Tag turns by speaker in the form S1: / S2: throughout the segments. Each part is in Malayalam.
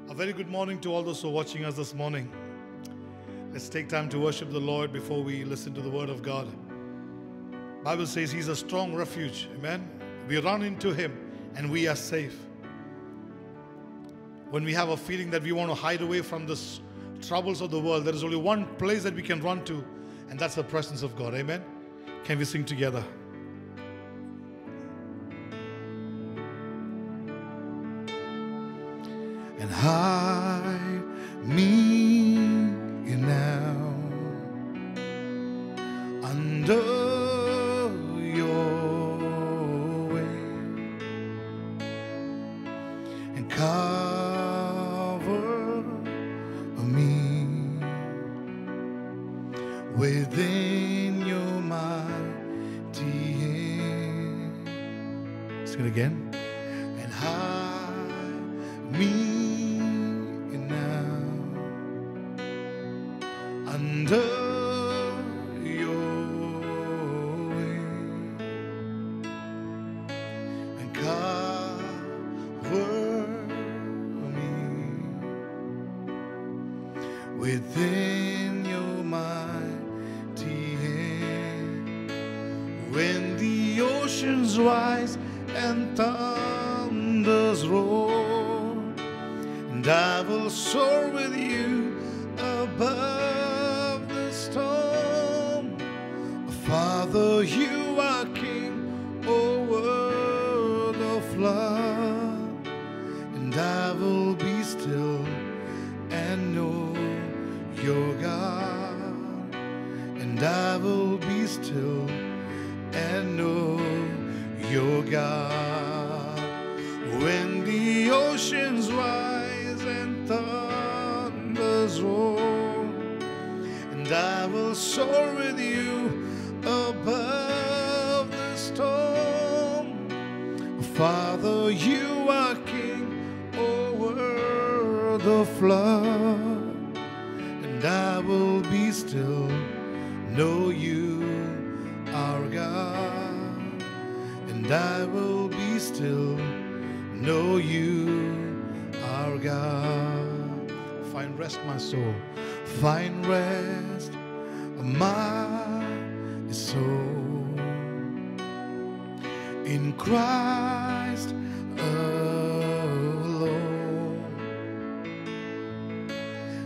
S1: A very good morning to all those who are watching us this morning. Let's take time to worship the Lord before we listen to the word of God. Bible says He's a strong refuge. Amen. We run into Him and we are safe. When we have a feeling that we want to hide away from the troubles of the world, there is only one place that we can run to, and that's the presence of God. Amen. Can we sing together? And hide me now under your wing and cover me within your mighty hand. Sing it again. And hide me under your wing and cover me within your mighty hand. When the oceans rise and thunders roar, and I will soar with you above the storm. Father, you are king over the flood, and I will be still and know you're God, and I will be still and know you're God. When the oceans rise and thunders roar, and I will soar with you above the storm. Father, you are king over the flood, and I will be still, know you are God, and I will be still, know you are God. Find rest, my soul. Find rest, my soul, in Christ alone,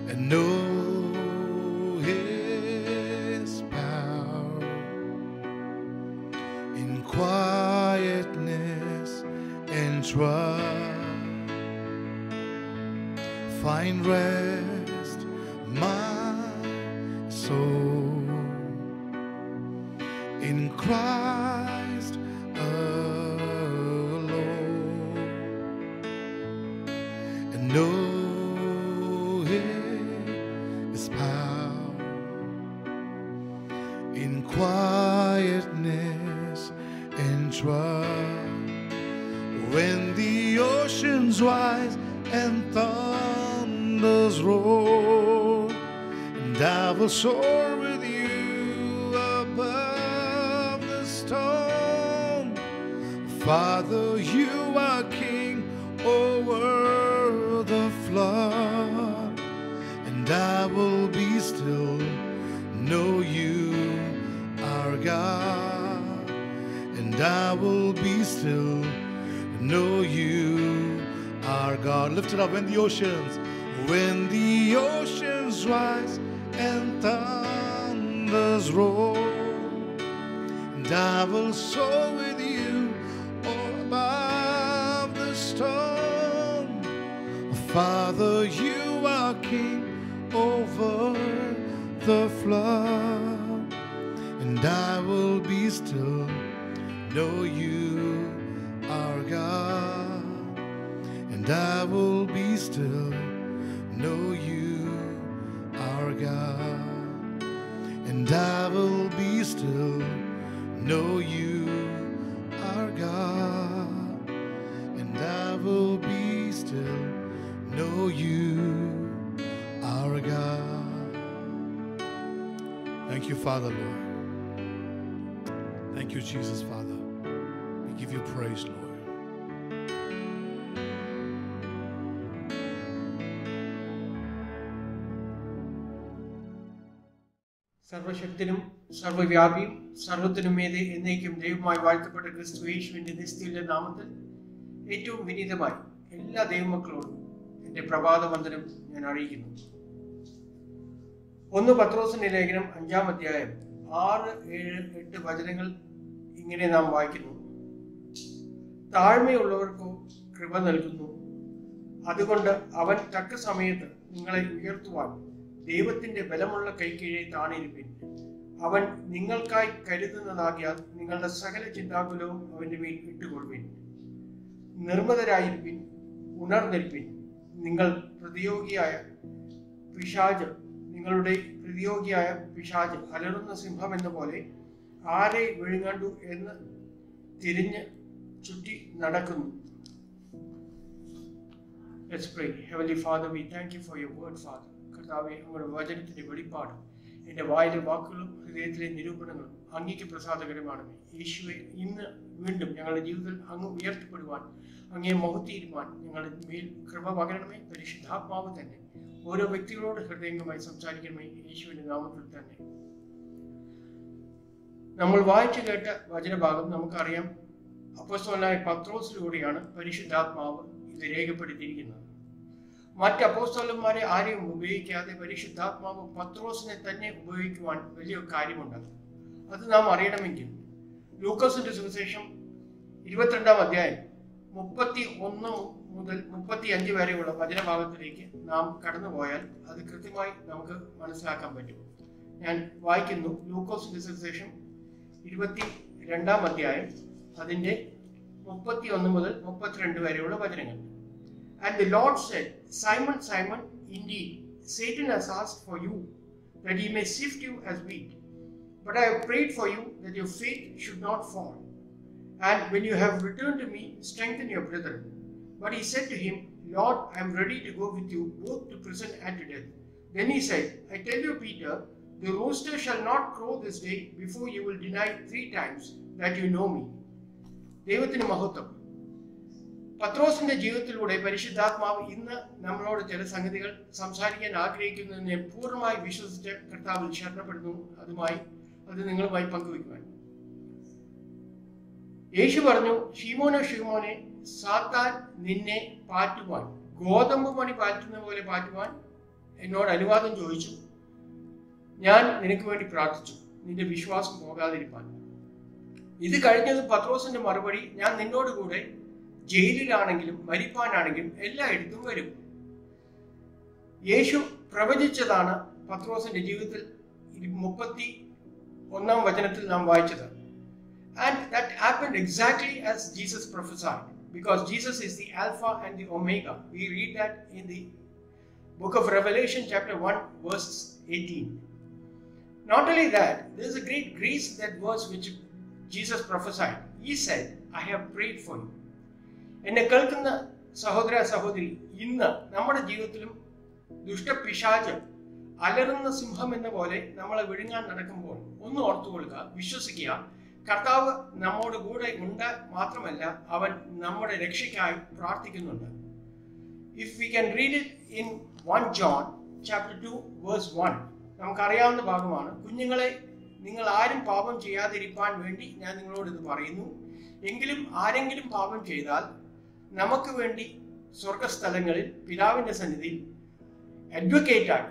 S1: and know His power in quietness and trust. Find rest, my soul, in Christ alone, and know His power in quietness and trust. When the oceans rise and thunders roar, and I will soar with you above the storm. Father, you are king over the flood, and I will be still, know you are God, and I will be still, know you are God. Lift it up. When the oceans rise and thunders roar, and I will soar with you above the storm. Father, you are king over the flood, and I will be still, know you are God, and I will be still, know you are God, and I will be still, know you are God, and I will be still, know you are God. Thank you, Father, Lord. Thank you, Jesus, Father. We give you praise, Lord.
S2: സർവശക്തനും സർവവ്യാപിയും സർവത്തിനും മീതെ എന്നേക്കും ദൈവമായി വാഴ്ത്തപ്പെട്ട ക്രിസ്തു യേശുവിന്റെ നിസ്തുല്യ നാമത്തിൽ ഏറ്റവും വിനീതമായി എല്ലാ ദൈവമക്കളോടും എൻ്റെ പ്രഭാതവന്ദനം ഞാൻ അറിയിക്കുന്നു. 1 പത്രോസിന്റെ ലേഖനം 5-ാം അധ്യായം 6, 7, 8 വചനങ്ങൾ ഇങ്ങനെ നാം വായിക്കുന്നു. താഴ്മയുള്ളവർക്കോ കൃപ നൽകുന്നു, അതുകൊണ്ട് അവൻ തക്ക സമയത്ത് നിങ്ങളെ ഉയർത്തുവാൻ ദൈവത്തിന്റെ ബലമുള്ള കൈക്കീഴെ താണിരിപ്പിൻ. അവൻ നിങ്ങൾക്കായി കരുതുന്നതാകിയാൽ നിങ്ങളുടെ സകല ചിന്താകുലവും അവന്റെ മേൽ ഇട്ടുകൊള്ളുവിൻ. നിർമ്മതരായിരിപ്പിൻ, ഉണർന്നിരിപ്പിൻ. നിങ്ങളുടെ പ്രതിയോഗിയായ പിശാച് അലറുന്ന സിംഹം എന്ന പോലെ ആരെ വിഴുങ്ങണ്ടു എന്ന് തിരിഞ്ഞ് ചുറ്റി നടക്കുന്നു. Let's pray. Heavenly Father, we thank you for your word, Father. കർത്താവേ, അങ്ങയുടെ വചനത്തിന്റെ വെളിപ്പാട് എൻ്റെ വായിലെ വാക്കുകളും ഹൃദയത്തിലെ നിരൂപണങ്ങളും അങ്ങേക്ക് പ്രസാദകരമാണമേ. യേശുവെ, ഇന്ന് വീണ്ടും ഞങ്ങളുടെ ജീവിതത്തിൽ അങ്ങ് ഉയർത്തപ്പെടുവാൻ, അങ്ങേ മഹത്വീരുവാൻ ഞങ്ങളുടെ മേൽ കൃപ പകരണമേ. പരിശുദ്ധാത്മാവ് തന്നെ ഓരോ വ്യക്തികളോട് ഹൃദയംഗമായി സംസാരിക്കണമേ, യേശുവിന്റെ നാമത്തിൽ തന്നെ. നമ്മൾ വായിച്ചു കേട്ട വചനഭാഗം നമുക്കറിയാം, അപ്പോസ്തലനായ പത്രോസിലൂടെയാണ് പരിശുദ്ധാത്മാവ് ഇത് രേഖപ്പെടുത്തിയിരിക്കുന്നത്. മറ്റ് അപ്പോസ്തലന്മാരെ ആരെയും ഉപയോഗിക്കാതെ പരിശുദ്ധാത്മാവ് പത്രോസിനെ തന്നെ ഉപയോഗിക്കുവാൻ വലിയ കാര്യമുണ്ട്. അത് നാം അറിയണമെങ്കിൽ ലൂക്കോസിന്റെ സുവിശേഷം 22-ാം അധ്യായം 31 മുതൽ 35 വരെയുള്ള വചനഭാഗത്തിലേക്ക് നാം കടന്നുപോയാൽ അത് കൃത്യമായി നമുക്ക് മനസ്സിലാക്കാൻ പറ്റും. ഞാൻ വായിക്കുന്നു. ലൂക്കോസിന്റെ സുവിശേഷം 22-ാം അധ്യായം അതിന്റെ 31 മുതൽ 32 വരെയുള്ള വചനങ്ങൾ. And the Lord said, Simon, Simon, indeed Satan has asked for you, that he may sift you as wheat. But I have prayed for you, that your faith should not fall. And when you have returned to me, strengthen your brethren. But he said to him, Lord, I am ready to go with you, both to prison and to death. Then he said, I tell you, Peter, the rooster shall not crow this day before you will deny 3 times that you know me. ദൈവത്തിന് മഹത്വം. പത്രോസിന്റെ ജീവിതത്തിലൂടെ പരിശുദ്ധാത്മാവ് ഇന്ന് നമ്മളോട് ചില സംഗതികൾ സംസാരിക്കാൻ ആഗ്രഹിക്കുന്നതിനെ പൂർണ്ണമായി വിശ്വസിച്ച് കർത്താവിൽ ശരണപ്പെടുന്നു. അത് നിങ്ങളുമായി പങ്കുവയ്ക്കുവാൻ യേശു പറഞ്ഞു, ശീമോനെ, സാത്താൻ നിന്നെ പാറ്റുവാൻ, ഗോതമ്പ് മണി പാറ്റുന്ന പോലെ പാറ്റുവാൻ എന്നോട് അനുവാദം ചോദിച്ചു. ഞാൻ നിനക്ക് വേണ്ടി പ്രാർത്ഥിച്ചു, നിന്റെ വിശ്വാസം പോകാതിരിപ്പാൻ. ഇത് കഴിഞ്ഞത് പത്രോസിന്റെ മറുപടി, ഞാൻ നിന്നോട് കൂടെ ജയിലിലാണെങ്കിലും മരിപ്പാനാണെങ്കിലും എല്ലായിടത്തും വരും. യേശു പ്രവചിച്ചതാണ് പത്രോസിന്റെ ജീവിതത്തിൽ 31-ാം വചനത്തിൽ നാം വായിച്ചത്. And that happened exactly as Jesus prophesied, because Jesus is the Alpha and the Omega. We read that in the book of Revelation chapter 1 verse 18. Not only that, there is a great grace in that verse which Jesus prophesied. He said, I have prayed for you. എന്നെ കേൾക്കുന്ന സഹോദര സഹോദരി, ഇന്ന് നമ്മുടെ ജീവിതത്തിലും ദുഷ്ടപിശാച് അലറുന്ന സിംഹം എന്ന പോലെ നമ്മളെ വിഴുങ്ങാൻ നടക്കുമ്പോൾ ഒന്ന് ഓർത്തുകൊള്ളുക, വിശ്വസിക്കുക, കർത്താവ് നമ്മോട് കൂടെ ഉണ്ട്. മാത്രമല്ല, അവൻ നമ്മുടെ രക്ഷയ്ക്കായി പ്രാർത്ഥിക്കുന്നുണ്ട്. If we can read it in 1 John chapter 2 verse 1, നമുക്കറിയാവുന്ന ഭാഗമാണ്. കുഞ്ഞുങ്ങളെ, നിങ്ങൾ ആരും പാപം ചെയ്യാതിരിക്കാൻ വേണ്ടി ഞാൻ നിങ്ങളോട് ഇത് പറയുന്നു. എങ്കിലും ആരെങ്കിലും പാപം ചെയ്താൽ നമുക്ക് വേണ്ടി സ്വർഗസ്ഥലങ്ങളിൽ പിതാവിന്റെ സന്നിധിയിൽ അഡ്വക്കേറ്റായി,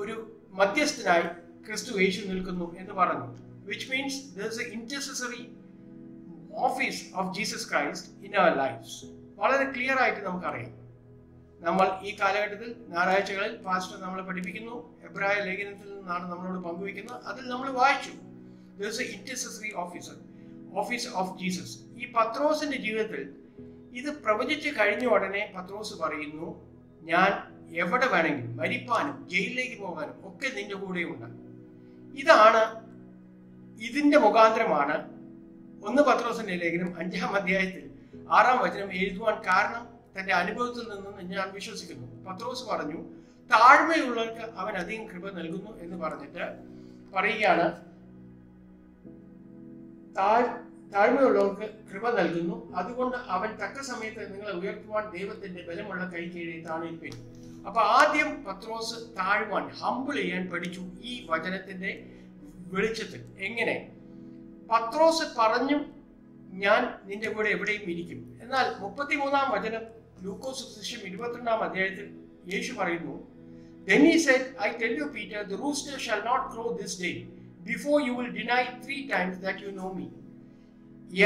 S2: ഒരു മധ്യസ്ഥനായി ക്രിസ്തു യേശു നിൽക്കുന്നു എന്ന് പറഞ്ഞു. Which means there is an intercessory office of Jesus Christ in our lives. വളരെ ക്ലിയർ ആയിട്ട് നമുക്കറിയാം. നമ്മൾ ഈ കാലഘട്ടത്തിൽ ഞായറാഴ്ചകളിൽ പാസ്റ്റർ നമ്മളെ പഠിപ്പിക്കുന്നു, എബ്രായ ലേഖനത്തിൽ നിന്നാണ് നമ്മളോട് പങ്കുവയ്ക്കുന്നത്. അതിൽ നമ്മൾ വായിച്ചു, there is an intercessory office of Jesus. ഈ പത്രോസിന്റെ ജീവിതത്തിൽ ഇത് പ്രവചിച്ച് കഴിഞ്ഞ ഉടനെ പത്രോസ് പറയുന്നു, ഞാൻ എവിടെ വേണമെങ്കിലും മരിപ്പാനും ജയിലിലേക്ക് പോകാനും ഒക്കെ നിന്റെ കൂടെയുണ്ട്. ഇതിന്റെ മുഖാന്തരമാണ് 1 പത്രോസിന്റെ ലേഖനം 5-ാം അധ്യായത്തിൽ 6-ാം വചനം എഴുതുവാൻ കാരണം. തന്റെ അനുഭവത്തിൽ നിന്ന് ഞാൻ വിശ്വസിക്കുന്നു. പത്രോസ് പറഞ്ഞു, താഴ്മയുള്ളവർക്ക് അവൻ അധികം കൃപ നൽകുന്നു എന്ന് പറഞ്ഞിട്ട് പറയുകയാണ്, താഴ്മയുള്ളവർക്ക് കൃപ നൽകുന്നു, അതുകൊണ്ട് അവൻ തക്ക സമയത്ത് നിങ്ങളെ ഉയർത്തുവാൻ ദൈവത്തിന്റെ ബലമുള്ള കൈ കീഴെ താണിരിപ്പിൻ. അപ്പൊ ആദ്യം പത്രോസ് താഴ്വാൻ, ഹംബിൾ ചെയ്യാൻ പഠിച്ചു. ഈ വചനത്തിന്റെ വെളിച്ചത്തിൽ. എങ്ങനെ? പത്രോസ് പറഞ്ഞു, ഞാൻ നിന്റെ കൂടെ എവിടെയും ഇരിക്കും. എന്നാൽ 33-ാം വചനം ലൂക്കോസ് സുവിശേഷം 22-ാം അധ്യായത്തിൽ യേശു പറയുന്നു, Then he said, I tell you, Peter, the rooster shall not crow this day before you will deny 3 times that you know me.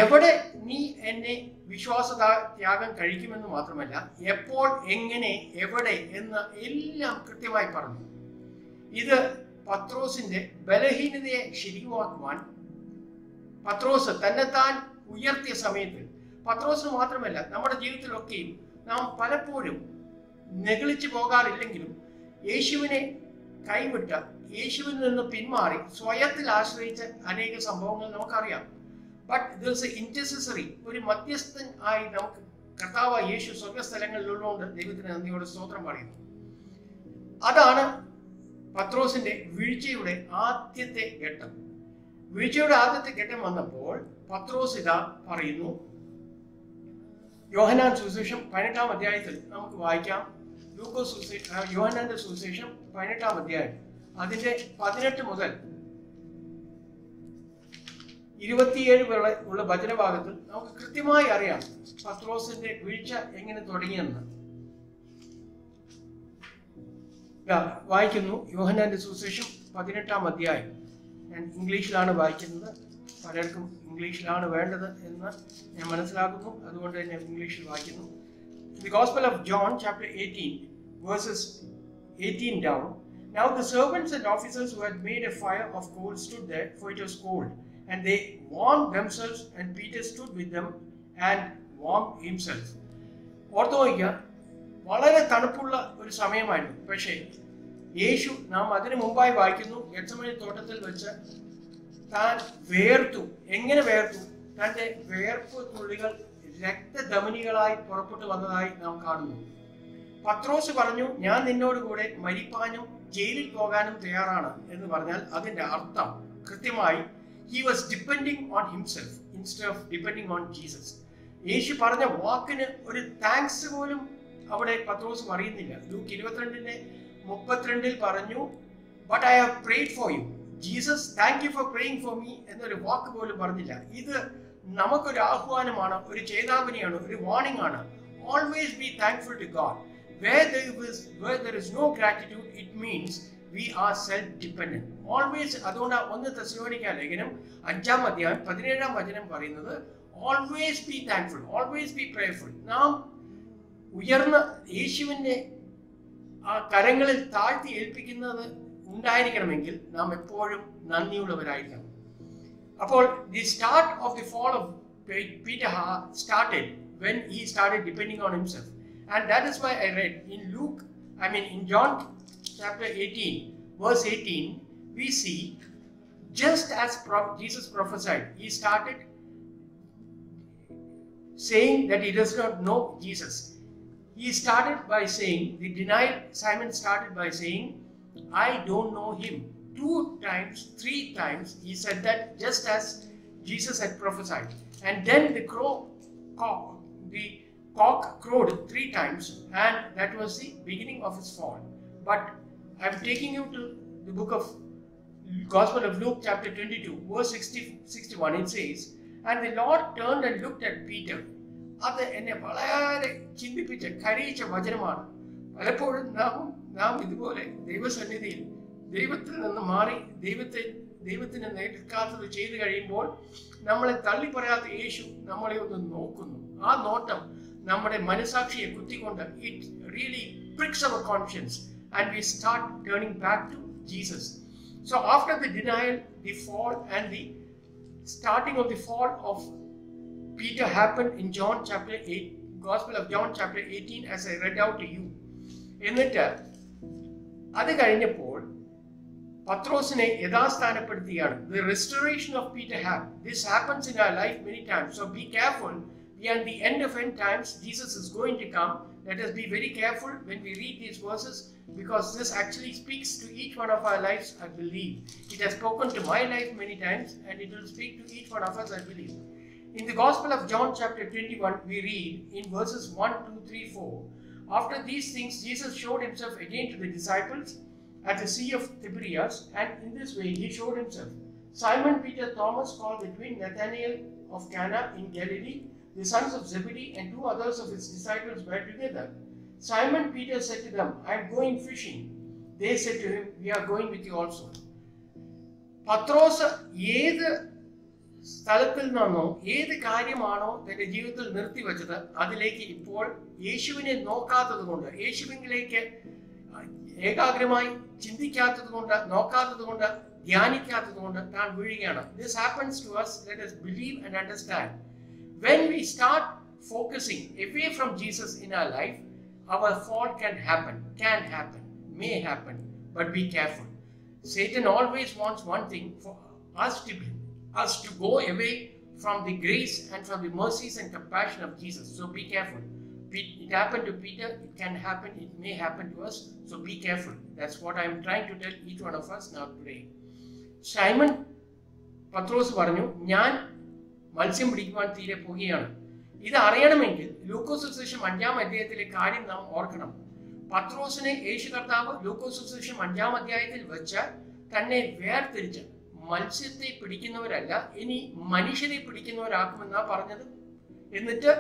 S2: എവിടെ നീ എന്നെ വിശ്വാസത്യാഗം കഴിക്കുമെന്ന് മാത്രമല്ല, എപ്പോൾ, എങ്ങനെ, എവിടെ എന്ന് എല്ലാം കൃത്യമായി പറഞ്ഞു. ഇത് പത്രോസിന്റെ ബലഹീനതയെ ശരിയാക്കുവാൻ പത്രോസ് തന്നെത്താൻ ഉയർത്തിയ സമയത്ത്, പത്രോസിന് മാത്രമല്ല നമ്മുടെ ജീവിതത്തിലൊക്കെയും നാം പലപ്പോഴും നെഗളിച്ചു പോകാറില്ലെങ്കിലും യേശുവിനെ കൈവിട്ട, യേശുവിൽ നിന്ന് പിന്മാറി സ്വയത്തിൽ ആശ്രയിച്ച അനേക സംഭവങ്ങൾ നമുക്കറിയാം. ബട്ട് ദിസ് ഇന്റർസെസറി, ഒരു മധ്യസ്ഥൻ ആയി നമുക്ക് കർത്താവ് യേശു സ്വർഗസ്ഥലങ്ങളിലുള്ളതുകൊണ്ട് ദൈവത്തിന് നന്ദിയോടെ സ്തോത്രം പറയുന്നു. അതാണ് പത്രോസിന്റെ വീഴ്ചയുടെ ആദ്യത്തെ ഘട്ടം. വീഴ്ചയുടെ ആദ്യത്തെ ഘട്ടം വന്നപ്പോൾ പത്രോസ് ഇതാ പറയുന്നു. യോഹന്നാൻ സുവിശേഷം 18-ാം അധ്യായത്തിൽ നമുക്ക് വായിക്കാം. യോഹന്നാന്റെ സുവിശേഷം 18-ാം അധ്യായം അതിന്റെ 18 മുതൽ 27 വരെ ഉള്ള വചനഭാഗത്തിൽ നമുക്ക് കൃത്യമായി അറിയാം പത്രോസിന്റെ വീഴ്ച എങ്ങനെ തുടങ്ങിയെന്ന്. വായിക്കുന്നു. യോഹന്നാന്റെ സുവിശേഷം 18-ാം അധ്യായം. ഞാൻ ഇംഗ്ലീഷിലാണ് വായിക്കുന്നത്. പലർക്കും ഇംഗ്ലീഷിലാണ് വേണ്ടത് എന്ന് ഞാൻ മനസ്സിലാക്കുന്നു, അതുകൊണ്ട് ഞാൻ ഇംഗ്ലീഷിൽ വായിക്കുന്നു. The Gospel of John, chapter 18, verses 18 down. Now the servants and officers who had made a fire of coal stood there, for it was cold, and they warmed themselves, and Peter stood with them and warmed himself. ഓർത്തുനോക്കുക, വളരെ തണുപ്പുള്ള ഒരു സമയമായിരുന്നു. പക്ഷേ യേശു, നാം അതിനു മുമ്പായി വായിക്കുന്നു, ഗെത്സമനി തോട്ടത്തിൽ വെച്ച് താൻ വേർത്തു. എങ്ങനെ വേർത്തു? തന്റെ വേർപ്പ് തുള്ളികൾ രക്തധമനികളായി പുറപ്പെട്ടു വന്നതായി നാം കാണുന്നു. പത്രോസ് പറഞ്ഞു, ഞാൻ നിന്നോട് കൂടെ മരിപ്പാനും ജയിലിൽ പോകാനും തയ്യാറാണ് എന്ന് പറഞ്ഞാൽ അതിന്റെ അർത്ഥം കൃത്യമായി he was depending on himself instead of depending on Jesus. യേശു പറഞ്ഞ വാക്കിന് ഒരു താങ്ക്സ് പോലും അവിടെ പത്രോസ് പറയുന്നില്ല. ലൂക്ക് 22:32 പറഞ്ഞു, but I have prayed for you. Jesus, thank you for praying for me എന്നൊരു വാക്ക് പോലും പറഞ്ഞില്ല. ഇത് നമുക്കൊരു ആഹ്വാനമാണ്, ഒരു ചേതാവനിയാണ്, ഒരു വാർണിംഗ് ആണ്. Always be thankful to God. Where there is no gratitude, it means we are self-dependent. Always. അതുകൊണ്ട് 1 തെസ്സലോനിക്ക ലേഖനം 5-ാം അധ്യായം 17-ാം വചനം പറയുന്നത് always be thankful, always be prayerful. നാം ഉയർന്ന യേശുവിനെ ആ കരങ്ങളിൽ താഴ്ത്തി ഏൽപ്പിക്കുന്നത് ഉണ്ടായിരിക്കണമെങ്കിൽ നാം എപ്പോഴും നന്ദിയുള്ളവരായിരിക്കണം. അപ്പോൾ the start of the fall of Peter started when he started depending on himself. And that is why I read in John chapter 18, verse 18, we see just as Jesus prophesied, he started saying that he does not know Jesus. He started by saying, Simon started by saying, I don't know him. 2 times, 3 times he said that, just as Jesus had prophesied. And then the cock crowed 3 times, and that was the beginning of his fall. But I'm taking you to the book of Gospel of Luke chapter 22, verse 61. It says, and the Lord turned and looked at Peter. അത് എന്നെ വളരെ ചിന്തിപ്പിച്ച കരയിച്ച വചനമാണ്. പലപ്പോഴും നാം ഇതുപോലെ ദൈവസന്നിധിയിൽ ദൈവത്തിൽ നിന്ന് മാറി ദൈവത്തിന് നേടിക്കാത്തത് ചെയ്തു കഴിയുമ്പോൾ നമ്മളെ തള്ളി പറയാത്ത യേശു നമ്മളെ ഒന്ന് നോക്കുന്നു. ആ നോട്ടം നമ്മുടെ മനസാക്ഷിയെ കുത്തിക്കൊണ്ട് it really pricks our conscience, and we start turning back to Jesus. So after the denial, the fall, and the starting of the fall of Peter happened in John chapter 8, Gospel of John chapter 18, as I read out to you. എന്നിട്ട് അത് കഴിഞ്ഞപ്പോൾ പത്രോസിനെ യഥാസ്ഥാനപ്പെടുത്തിയാണ്. The restoration of Peter happened. This happens in our life many times. So be careful. We are at the end of end times. Jesus is going to come. Let us be very careful when we read these verses, because this actually speaks to each one of our lives, I believe. It has spoken to my life many times, and it will speak to each one of us, I believe. In the Gospel of John chapter 21, we read in verses 1, 2, 3, 4. After these things, Jesus showed himself again to the disciples at the Sea of Tiberias, and in this way he showed himself. Simon Peter, Thomas called the twin, Nathanael of Cana in Galilee, the sons of Zebedee, and 2 others of his disciples were together. Simon Peter said to them, I am going fishing. They said to him, we are going with you also. പത്രോസ് ഏത് സ്ഥലത്തിൽ നിന്നോ ഏത് കാര്യമാണോ തന്റെ ജീവിതത്തിൽ നിർത്തിവെച്ചത് അതിലേക്ക് ഇപ്പോൾ യേശുവിനെ നോക്കാത്തത് കൊണ്ട്, യേശുവിലേക്ക് ഏകാഗ്രമായി ചിന്തിക്കാത്തത് കൊണ്ട്, നോക്കാത്തത് കൊണ്ട്, ധ്യാനിക്കാത്തത് കൊണ്ട് താൻ വീഴുകയാണ്. This happens to us. Let us believe and understand. When we start focusing away from Jesus in our life, our fall can happen, may happen, but be careful. Satan always wants one thing, for us to go away from the grace and from the mercies and compassion of Jesus. So be careful. It happened to Peter, it can happen, it may happen to us. So be careful. That's what I'm trying to tell each one of us now today. Simon പത്രോസ് പറഞ്ഞു, ഞാൻ മത്സ്യം പിടിക്കുവാൻ തീരെ പോകുകയാണ്. ഇത് അറിയണമെങ്കിൽ ലൂക്കോസ് സുവിശേഷം 5-ാം അധ്യായത്തിലെ കാര്യം നാം ഓർക്കണം. പത്രോസിനെ യേശു കർത്താവ് ലൂക്കോസ് സുവിശേഷം 5-ാം അധ്യായത്തിൽ വെച്ച് തന്നെ വേർതിരിച്ച് മത്സ്യത്തെ പിടിക്കുന്നവരല്ല, ഇനി മനുഷ്യരെ പിടിക്കുന്നവരാക്കുമെന്നാ പറഞ്ഞത്. എന്നിട്ട്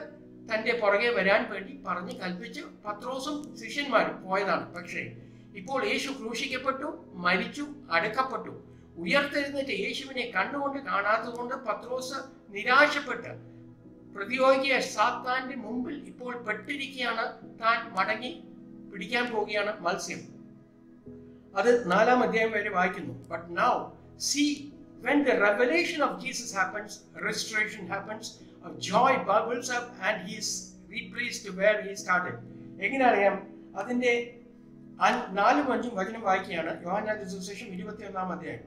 S2: തന്റെ പുറകെ വരാൻ വേണ്ടി പറഞ്ഞ് കൽപ്പിച്ച് പത്രോസും ശിഷ്യന്മാരും പോയതാണ്. പക്ഷേ ഇപ്പോൾ യേശു ക്രൂശിക്കപ്പെട്ടു, മരിച്ചു, അടക്കപ്പെട്ടു. ഉയർത്തെഴുന്നേറ്റ് യേശുവിനെ കണ്ണുകൊണ്ട് കാണാത്തതുകൊണ്ട് പത്രോസ് നിരാശപ്പെട്ട് പ്രതിയോഗിയ സാത്താന്റെ മുമ്പിൽ ഇപ്പോൾ പെട്ടിരിക്കുകയാണ്. താൻ മടങ്ങി പിടിക്കാൻ പോവുകയാണ് മത്സ്യം. അത് 4-ാം അധ്യായം വരെ വായിക്കുന്നു. But now see, when the revelation of Jesus happens, restoration happens, joy bubbles up and he is replaced to where he started. എങ്ങനെ അറിയാം? അതിന്റെ 4-5 വചനം വായിക്കുകയാണ്. യോഹന്നാന്റെ സുവിശേഷം 21-ാം അധ്യായം.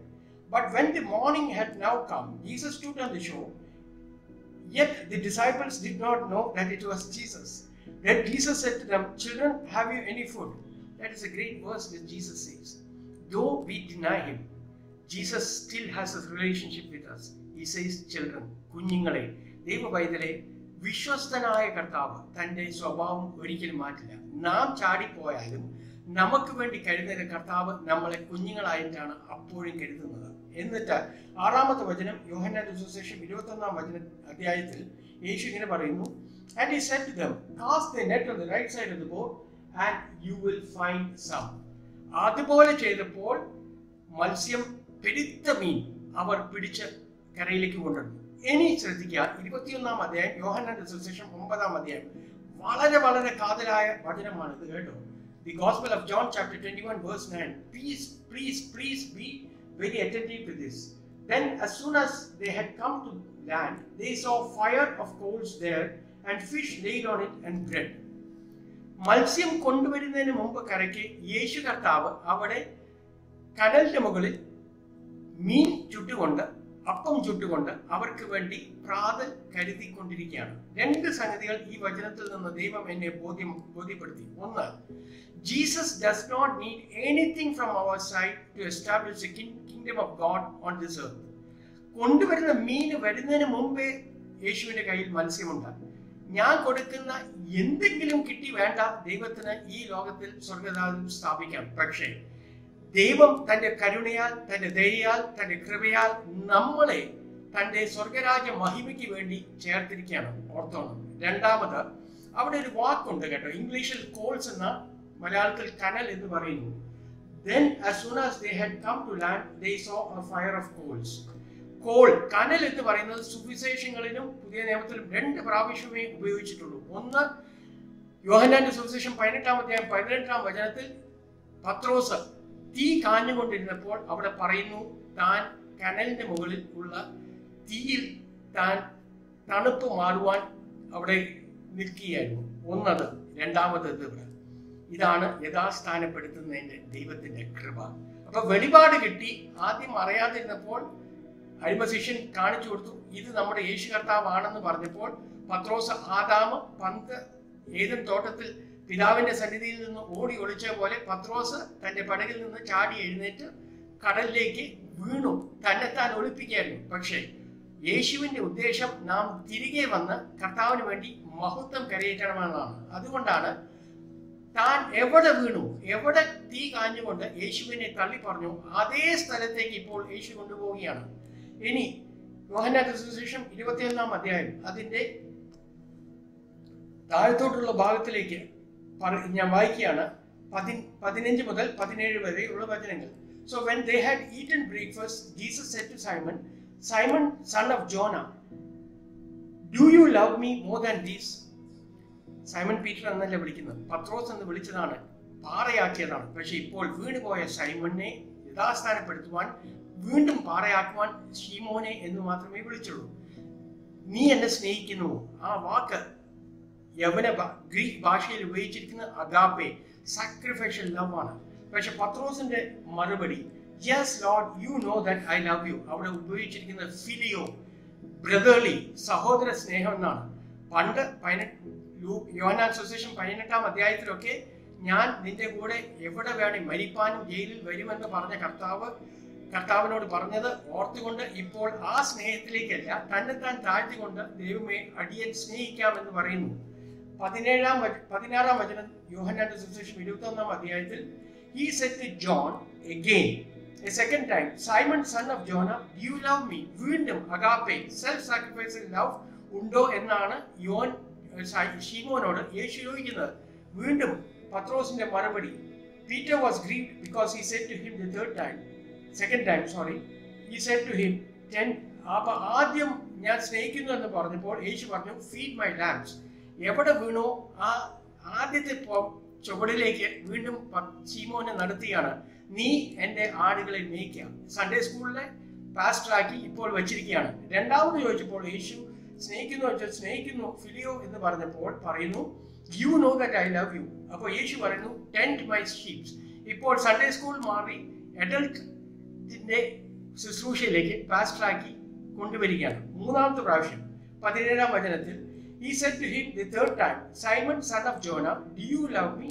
S2: But when the morning had now come, Jesus stood on the shore. Yet the disciples did not know that it was Jesus. Then Jesus said to them, children, have you any food? That is a great verse that Jesus says. Though we deny him, Jesus still has a relationship with us. He says, children, കുഞ്ഞുങ്ങളെ, ദൈവപൈതലെ, വിശ്വസ്തനായ കർത്താവ് തന്റെ സ്വഭാവം ഒരിക്കലും മാറ്റില്ല. നാം ചാടിപ്പോയാലും നമുക്ക് വേണ്ടി കരുതുന്ന കർത്താവ് നമ്മളെ കുഞ്ഞുങ്ങളായിട്ടാണ് അപ്പോഴും കരുതുന്നത്. എന്നിട്ട് 6-ാമത്തെ വചനം യോഹന്നാന്റെ സുവിശേഷം 21-ാം അധ്യായത്തിൽ യേശു ഇങ്ങനെ പറയുന്നു, and he said to them, cast the net on the right side of the boat and you will find some. അതുപോലെ ചെയ്തപ്പോൾ മത്സ്യം, പെരുത്ത മീൻ അവർ പിടിച്ച് കരയിലേക്ക് കൊണ്ടുവന്നു. ഇനി ശ്രദ്ധിക്കുക, 21-ാം അധ്യായം യോഹന്നാന്റെ സുവിശേഷം 9-ാം അധ്യായം വളരെ വളരെ കാതലായ വചനമാണ് ഇത് കേട്ടോ. The Gospel of John chapter 21 verse 9. Please be very attentive to this. Then as soon as they had come to land, they saw fire of coals there and fish laid on it and bread. മത്സ്യം കൊണ്ടുവരുന്നതിന് മുമ്പ് കരയ്ക്ക് യേശു കർത്താവ് അവിടെ കടലിന്റെ മുകളിൽ മീൻ ചുട്ടുകൊണ്ട്, അപ്പം ചുട്ടുകൊണ്ട് അവർക്ക് വേണ്ടി പ്രാതൽ കരുതിക്കൊണ്ടിരിക്കുകയാണ്. 2 സംഗതികൾ ഈ വചനത്തിൽ നിന്ന് ദൈവം എന്നെ ബോധ്യപ്പെടുത്തി. ഒന്ന്, Jesus does not need anything from our side to establish the kingdom of God on this earth. കൊണ്ടുവരുന്ന മീൻ വരുന്നതിന് മുമ്പേ യേശുവിന്റെ കയ്യിൽ മത്സ്യമുണ്ട്. ഞാൻ കൊടുക്കുന്ന എന്തെങ്കിലും കിട്ടി വേണ്ട ദൈവത്തിന് ഈ ലോകത്തിൽ സ്വർഗ്ഗരാജ്യം സ്ഥാപിക്കാം. പക്ഷേ ദൈവം തന്റെ കരുണയാൽ, തന്റെ ദയയാൽ, തന്റെ കൃപയാൽ നമ്മളെ തന്റെ സ്വർഗ്ഗരാജ്യ മഹിമയ്ക്ക് വേണ്ടി ചേർത്തിരിക്കുകയാണ്. ഓർത്തോണം. രണ്ടാമത്, അവിടെ ഒരു വാക്കുണ്ട് കേട്ടോ, ഇംഗ്ലീഷിൽ കോൾസ് എന്ന, മലയാളത്തിൽ കനൽ എന്ന് പറയുന്നു. Then as soon as they had come to land, they saw a fire of coals. Call, കനൽ എന്ന് പറയുന്നത് സുവിശേഷങ്ങളിലും പുതിയ നിയമത്തിലും 2 പ്രാവശ്യമേ ഉപയോഗിച്ചിട്ടുള്ളൂ. ഒന്ന്, യോഹന്നാന്റെ സുവിശേഷം 18-ാം അധ്യായം 18-ാം വചനത്തിൽ പത്രോസ് തീ കാഞ്ഞുകൊണ്ടിരുന്നപ്പോൾ അവിടെ പറയുന്നു, താൻ കനലിന്റെ മുകളിൽ ഉള്ള തീയിൽ താൻ തണുപ്പ് മാറുവാൻ അവിടെ നിൽക്കുകയായിരുന്നു. ഒന്നത്. രണ്ടാമത് ഇതാണ് യഥാസ്ഥാനപ്പെടുത്തുന്നതിന്റെ ദൈവത്തിന്റെ കൃപ. അപ്പൊ വെളിപാട് കിട്ടി. ആദ്യം അറിയാതിരുന്നപ്പോൾ അരിമശിഷ്യൻ കാണിച്ചു കൊടുത്തു, ഇത് നമ്മുടെ യേശു കർത്താവാണെന്ന് പറഞ്ഞപ്പോൾ പത്രോസ് ആദാമ് പന്ത് ഏദൻ തോട്ടത്തിൽ പിതാവിന്റെ സന്നിധിയിൽ നിന്ന് ഓടി ഒളിച്ച പോലെ പത്രോസ് തന്റെ പടകിൽ നിന്ന് ചാടി എഴുന്നേറ്റ് കടലിലേക്ക് വീണു, തന്നെത്താൻ ഒളിപ്പിക്കുകയായിരുന്നു. പക്ഷേ യേശുവിന്റെ ഉദ്ദേശം നാം തിരികെ വന്ന് കർത്താവിന് വേണ്ടി മഹത്വം കരയേറ്റണമെന്നാണ്. അതുകൊണ്ടാണ് താൻ എവിടെ വീണു, എവിടെ തീ കാഞ്ഞുകൊണ്ട് യേശുവിനെ തള്ളി പറഞ്ഞു, അതേ സ്ഥലത്തേക്ക് ഇപ്പോൾ യേശു കൊണ്ടുപോവുകയാണ്. ഇനി യോഹന്നാന്റെ സുവിശേഷം 21-ാം അധ്യായം അതിന്റെ താഴത്തോട്ടുള്ള ഭാഗത്തിലേക്ക് ഞാൻ വായിക്കുകയാണ്. 15 മുതൽ 17 വരെയുള്ള വചനങ്ങൾ. So when they had eaten breakfast, Jesus said to Simon, Simon, son of Jonah, do you love me more than these? Simon Peter എന്നല്ല വിളിക്കുന്നത്, പത്രോസ് എന്ന് വിളിച്ചതാണ്, പാറയാക്കിയതാണ്. പക്ഷെ ഇപ്പോൾ വീണുപോയ സൈമണിനെ യഥാസ്ഥാനപ്പെടുത്തുവാൻ, വീണ്ടും പാറയാക്കുവാൻ ശീമോനെ എന്ന് മാത്രമേ വിളിച്ചുള്ളൂ. നീ എന്നെ സ്നേഹിക്കുന്നുവോ? ആ വാക്ക് യവന ഗ്രീക്ക് ഭാഷയിൽ ഉപയോഗിച്ചിരിക്കുന്ന അഗാപ്പെ, സാക്രിഫൈഷ്യൽ ലവ് ആണ്. പക്ഷെ പത്രോസിന്റെ മറുപടി, yes Lord, you know that I love you. അവിടെ ഉപയോഗിച്ചിരിക്കുന്ന ഫിലിയോ, ബ്രദർലി, സഹോദര സ്നേഹം എന്നാണ്. പണ്ട് യോഹന്നാൻ സുവിശേഷം 18-ാം അധ്യായത്തിലൊക്കെ ഞാൻ നിന്റെ കൂടെ എവിടെ വേണേ മരിപ്പാനും ജയിലിൽ വരുമെന്ന് പറഞ്ഞ കർത്താവിനോട് പറഞ്ഞത് ഓർത്തുകൊണ്ട് ഇപ്പോൾ ആ സ്നേഹത്തിലേക്കല്ല, തന്നെത്താൻ താഴ്ത്തിക്കൊണ്ട് ദൈവമേ അടിയൻ സ്നേഹിക്കാമെന്ന് പറയുന്നു. 16-ാം വചനം യോഹന്നാന്റെ സുവിശേഷം 21-ാം അധ്യായത്തിൽ, he said to John again a second time, Simon son of Jonah, do you love me? വീണ്ടും അഗാപ്പെ, സെൽഫ് സാക്രിഫൈസിൽ ലവ് ഉണ്ടോ എന്നാണ് ശീമോനോട് യേശു ചോദിക്കുന്നത്. വീണ്ടും പത്രോസിന്റെ മറുപടി, Peter was grieved because he said to him second time, he said to him, അപ്പൊ ആദ്യം ഞാൻ സ്നേഹിക്കുന്നു എന്ന് പറഞ്ഞപ്പോൾ യേശു പറഞ്ഞു, feed my lambs. എവിടെ വീണോ ആ ആദ്യത്തെ ചുവടിലേക്ക് വീണ്ടും ശീമോനെ നടത്തിയാണ്, നീ എന്റെ ആടുകളെ മേയ്ക്കുക. സൺഡേ സ്കൂളിലെ പാസ്റ്ററാക്കി ഇപ്പോൾ വെച്ചിരിക്കുകയാണ്. രണ്ടാമത് ചോദിച്ചപ്പോൾ യേശു സ്നേഹിക്കുന്നു ഫിലിയോ എന്ന് പറഞ്ഞപ്പോൾ പറയുന്നു, you know that I love you. അപ്പോൾ യേശു പറയുന്നു, ടെൻഡ് മൈ ഷീപ്സ്. ഇപ്പോൾ സൺഡേ സ്കൂൾ മാറി അഡൽട്ടിന്റെ ശുശ്രൂഷയിലേക്ക് പാസ്റ്ററാക്കി കൊണ്ടുവരികയാണ്. മൂന്നാമത്തെ പ്രാവശ്യം 17-ാം വചനത്തിൽ, he said to him the third time, Simon son of Jonah, do you love me?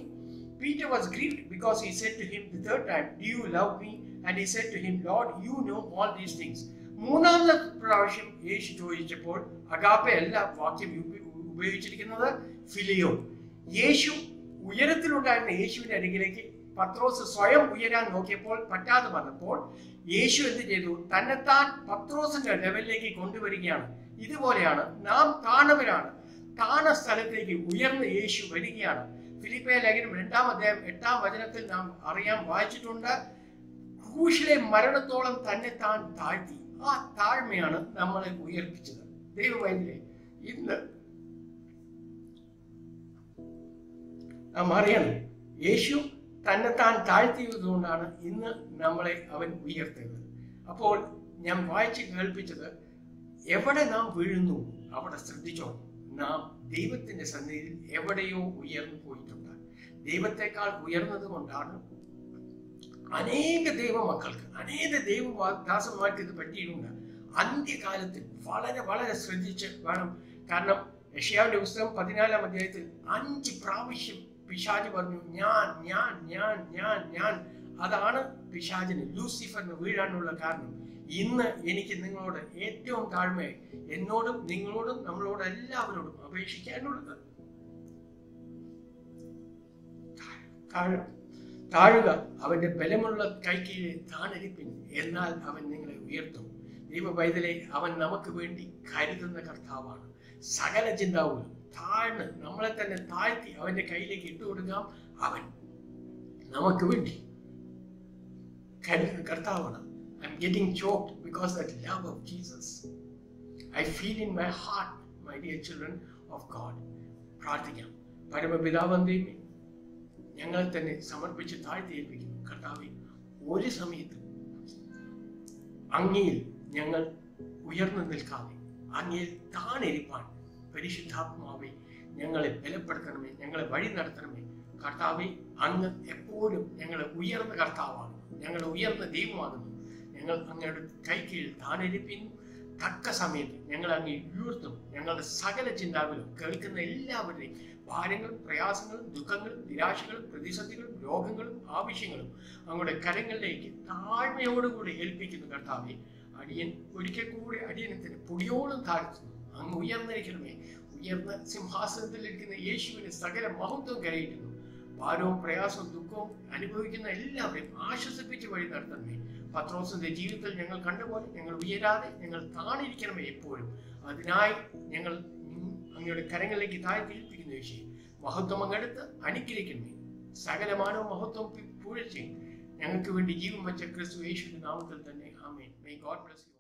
S2: Peter was grieved because he said to him the third time, do you love me? And he said to him, Lord, you know all these things. മൂന്നാമത്തെ പ്രാവശ്യം യേശു ചോദിച്ചപ്പോൾ അഗാപ്പെ അല്ല വാക്യം ഉപയോഗിച്ചിരിക്കുന്നത്, ഫിലിയോ. യേശു ഉയരത്തിലുണ്ടായിരുന്ന യേശുവിന്റെ അരികിലേക്ക് പത്രോസ് സ്വയം ഉയരാൻ നോക്കിയപ്പോൾ പറ്റാതെ വന്നപ്പോൾ യേശു എന്ത് ചെയ്തു? തന്നെത്താൻ പത്രോസിന്റെ ലെവലിലേക്ക് കൊണ്ടുവരികയാണ്. ഇതുപോലെയാണ് നാം താണവരാണ്. താണ സ്ഥലത്തേക്ക് ഉയർന്ന യേശു വരികയാണ്. ഫിലിപ്പിയ ലേഖനം 2-ാം അധ്യായം 8-ാം വചനത്തിൽ നാം വായിച്ചിട്ടുണ്ട്, ക്രൂശിലെ മരണത്തോളം തന്നെ താൻ താഴ്ത്തി. ആ താഴ്മയാണ് നമ്മളെ ഉയർപ്പിച്ചത്. ദൈവവൈദ്യരെ ഇന്ന് നാം അറിയണം, യേശു തന്നെത്താൻ താഴ്ത്തിയതുകൊണ്ടാണ് ഇന്ന് നമ്മളെ അവൻ ഉയർത്തിയത്. അപ്പോൾ ഞാൻ വായിച്ച് കേൾപ്പിച്ചത്, എവിടെ നാം വീഴുന്നു അവിടെ ശ്രദ്ധിച്ചോ. നാം ദൈവത്തിന്റെ സന്നിധിയിൽ എവിടെയോ ഉയർന്നു പോയിട്ടുണ്ട്. ദൈവത്തെക്കാൾ ഉയർന്നത് കൊണ്ടാണ് അനേക ദൈവമക്കൾക്ക്, അനേക ദൈവദാസന്മാർക്ക് ഇത് പറ്റിയിട്ടുണ്ട്. അന്ത്യകാലത്തിൽ വളരെ വളരെ ശ്രദ്ധിച്ച് വേണം. കാരണം യെശയ്യാവിന്റെ പുസ്തകം 14-ാം അധ്യായത്തിൽ 5 പ്രാവശ്യം പിശാച് പറഞ്ഞു, ഞാൻ ഞാൻ ഞാൻ ഞാൻ ഞാൻ. അതാണ് പിശാചിന്, ലൂസിഫറിന് വീഴാനുള്ള കാരണം. ഇന്ന് എനിക്ക് നിങ്ങളോട് ഏറ്റവും താഴ്മയായി എന്നോടും നിങ്ങളോടും നമ്മളോട് എല്ലാവരോടും അപേക്ഷിക്കാനുള്ളത്, താഴുക. അവന്റെ ബലമുള്ള കൈക്കീഴെ താണിരിപ്പിൻ, എന്നാൽ അവൻ നിങ്ങളെ ഉയർത്തും. ദൈവവൈതലെ, അവൻ നമുക്ക് വേണ്ടി കരുതുന്ന കർത്താവാണ്. സകല ചിന്താവുകളും താഴ്ന്ന് നമ്മളെ തന്നെ താഴ്ത്തി അവന്റെ കയ്യിലേക്ക് ഇട്ടുകൊടുക്കാം. അവൻ നമുക്ക് വേണ്ടി കരുതുന്ന കർത്താവാണ്. I'm getting choked because that love of Jesus I feel in my heart, my dear children of God. പ്രാർത്ഥിക്കാം. പരമപിതാവേ, ഞങ്ങൾ തന്നെ സമർപ്പിച്ച് താഴ്ത്തിയേൽപ്പിക്കുന്നു. കർത്താവേ, ഒരു സമയത്ത് അങ്ങയിൽ ഞങ്ങൾ ഉയർന്നു നിൽക്കാതെ അങ്ങയിൽ താണിരിപ്പാൻ പരിശുദ്ധാത്മാവേ ഞങ്ങളെ ബലപ്പെടുത്തണമേ, ഞങ്ങളെ വഴി നടത്തണമേ. കർത്താവേ, അങ്ങ് എപ്പോഴും ഞങ്ങളെ ഉയർന്ന കർത്താവാണ്, ഞങ്ങളെ ഉയർന്ന ദൈവമാകുന്നു. ഞങ്ങൾ അങ്ങയുടെ കൈക്കീഴിൽ താണിരിപ്പിക്കുന്നു. തക്ക സമയത്ത് ഞങ്ങൾ അങ്ങ് ഉയർത്തും. ഞങ്ങളുടെ സകല ചിന്താവിലും കേൾക്കുന്ന എല്ലാവരുടെയും ഭാരങ്ങളും പ്രയാസങ്ങളും ദുഃഖങ്ങളും നിരാശകളും പ്രതിസന്ധികളും രോഗങ്ങളും ആവശ്യങ്ങളും അങ്ങയുടെ കരങ്ങളിലേക്ക് താഴ്മയോടുകൂടി ഏൽപ്പിക്കുന്നു. കർത്താവെ, അടിയൻ ഒരിക്കൽ കൂടി അടിയനത്തിന് പൊടിയോളം താഴ്ത്തുന്നു. അങ്ങ് ഉയർന്നിരിക്കണമേ. ഉയർന്ന സിംഹാസനത്തിലിരിക്കുന്ന യേശുവിന് സകല മഹത്വം കരയിട്ടുന്നു. ഭാരവും പ്രയാസവും ദുഃഖവും അനുഭവിക്കുന്ന എല്ലാവരെയും ആശ്വസിപ്പിച്ച് വഴി നടത്തണമേ. പത്രോസിന്റെ ജീവിതത്തിൽ ഞങ്ങൾ കണ്ടുപോലെ ഞങ്ങൾ ഉയരാതെ ഞങ്ങൾ താണിരിക്കണമേ എപ്പോഴും. അതിനായി ഞങ്ങൾ അങ്ങയുടെ കരങ്ങളിലേക്ക് താഴ്ത്തിയിരിപ്പിക്കുന്ന വിഷയം മഹത്വം അങ്ങെടുത്ത് അനുഗ്രഹിക്കണമേ. സകലമാനവും മഹത്വം പൂഴ്ചയും ഞങ്ങൾക്ക് വേണ്ടി ജീവൻ വെച്ച ക്രിസ്തു യേശുവിന്റെ നാമത്തിൽ തന്നെ ആമേൻ. May God bless you.